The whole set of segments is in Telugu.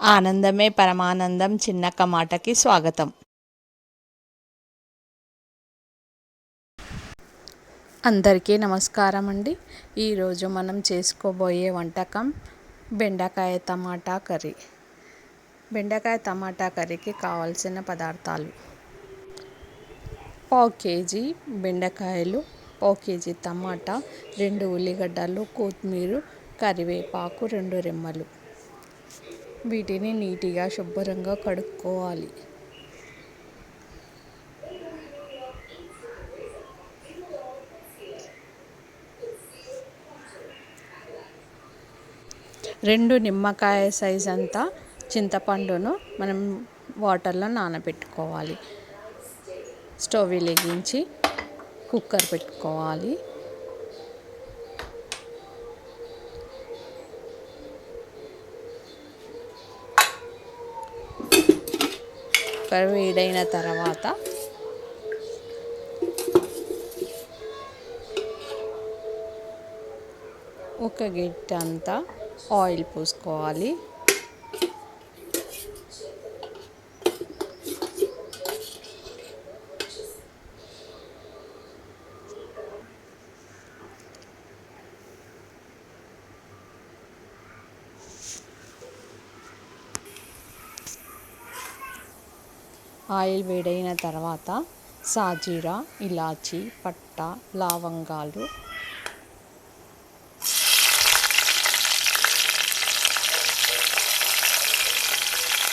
ఆనందమే పరమానందం చిన్నక్క మాటకి స్వాగతం. అందరికీ నమస్కారం అండి. ఈరోజు మనం చేసుకోబోయే వంటకం బెండకాయ టమాటా కర్రీ. బెండకాయ టమాటా కర్రీకి కావాల్సిన పదార్థాలు: పావు కేజీ బెండకాయలు, పావు కేజీ టమాటా, 2 ఉల్లిగడ్డలు, కొత్తిమీర, కరివేపాకు 2 రెమ్మలు. వీటిని నీట్గా శుభ్రంగా కడుక్కోవాలి. రెండు నిమ్మకాయ సైజ్ అంతా చింతపండును మనం వాటర్లో నానబెట్టుకోవాలి. స్టవ్ వెలిగించి కుక్కర్ పెట్టుకోవాలి. కుక్కర్ వేడైన తర్వాత ఒక గిన్నె అంతా ఆయిల్ పోసుకోవాలి. ఆయిల్ వేడైన తర్వాత సాజీరా, ఇలాచి, పట్ట, లవంగాలు,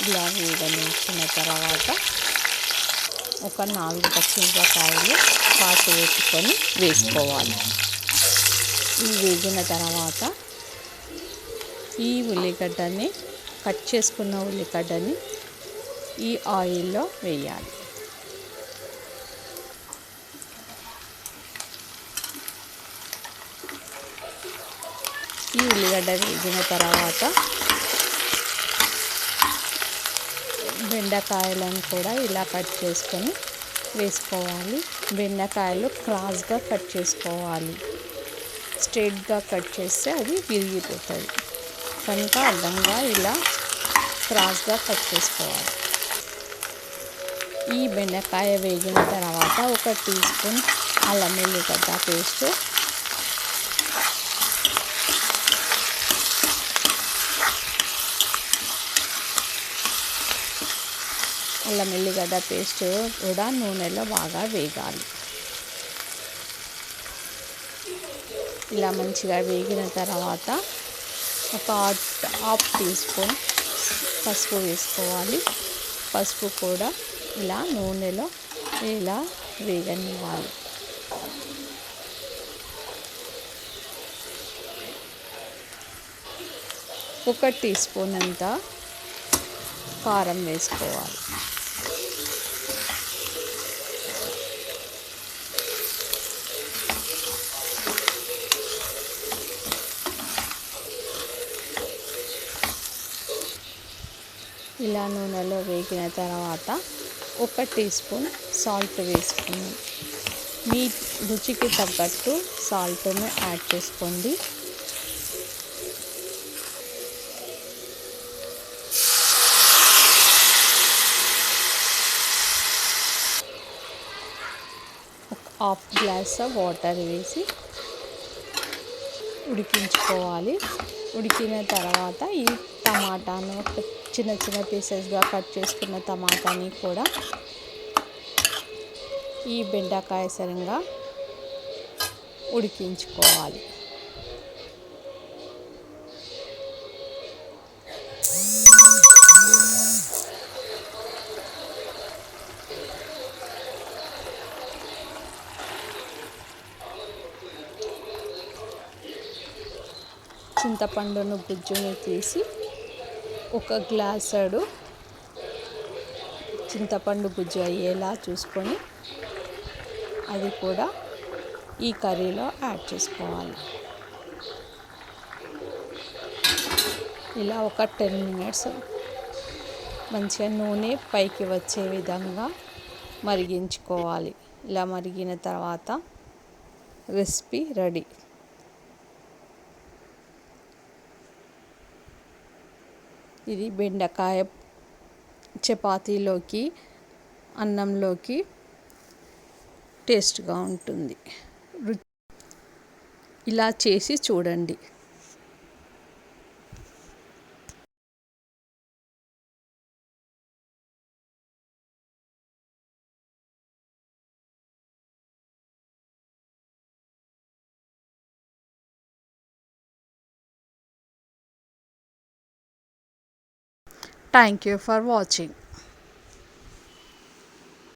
ఇలా వేగనించిన తర్వాత ఒక 4 పచ్చిమిరపకాయలు కాటు పెట్టుకొని వేసుకోవాలి. ఇవి వేగిన తర్వాత ఈ ఉల్లిగడ్డని కట్ చేసుకున్న ఉల్లిగడ్డని ఈ ఆయిల్లో వేయాలి. ఈ ఉల్లిగడ్డ వేగిన తర్వాత బెండకాయలను కూడా ఇలా కట్ చేసుకొని వేసుకోవాలి. బెండకాయలు క్రాస్గా కట్ చేసుకోవాలి. స్ట్రైట్గా కట్ చేస్తే అది విరిగిపోతుంది కనుక అడ్డంగా ఇలా క్రాస్గా కట్ చేసుకోవాలి. ఈ బెండకాయ వేగిన తర్వాత 1 టీ స్పూన్ అల్లం వెల్లిగడ్డ పేస్ట్, అల్లం వెల్లిగడ్డ పేస్ట్ కూడా నూనెలో బాగా వేగాలి. ఇలా మంచిగా వేగిన తర్వాత ఒక హాఫ్ టీ స్పూన్ పసుపు వేసుకోవాలి. పసుపు కూడా ఇలా నూనెలో ఇలా వేగనివ్వాలి. ఒక టీ స్పూన్ అంతా కారం వేసుకోవాలి. ఇలా నూనెలో వేగిన తర్వాత 1 టీ స్పూన్ సాల్ట్ వేసుకుని మీ రుచికి తగ్గట్టు సాల్ట్ను యాడ్ చేసుకోండి. హాఫ్ గ్లాస్ వాటర్ వేసి ఉడికించుకోవాలి. ఉడికిన తర్వాత ఈ టమాటాను చిన్న చిన్న పీసెస్గా కట్ చేసుకున్న టమాటాని కూడా ఈ బెండకాయ సరిగా ఉడికించుకోవాలి. చింతపండును గుజ్జుని తీసి 1 గ్లాసుడు చింతపండు గుజ్జు అయ్యేలా చూసుకొని అది కూడా ఈ కర్రీలో యాడ్ చేసుకోవాలి. ఇలా ఒక 10 మినిట్స్ మంచిగా నూనె పైకి వచ్చే విధంగా మరిగించుకోవాలి. ఇలా మరిగిన తర్వాత రెసిపీ రెడీ. ఇది బెండకాయ చపాతీలోకి, అన్నంలోకి టేస్ట్గా ఉంటుంది. ఇలా చేసి చూడండి. Thank you for watching.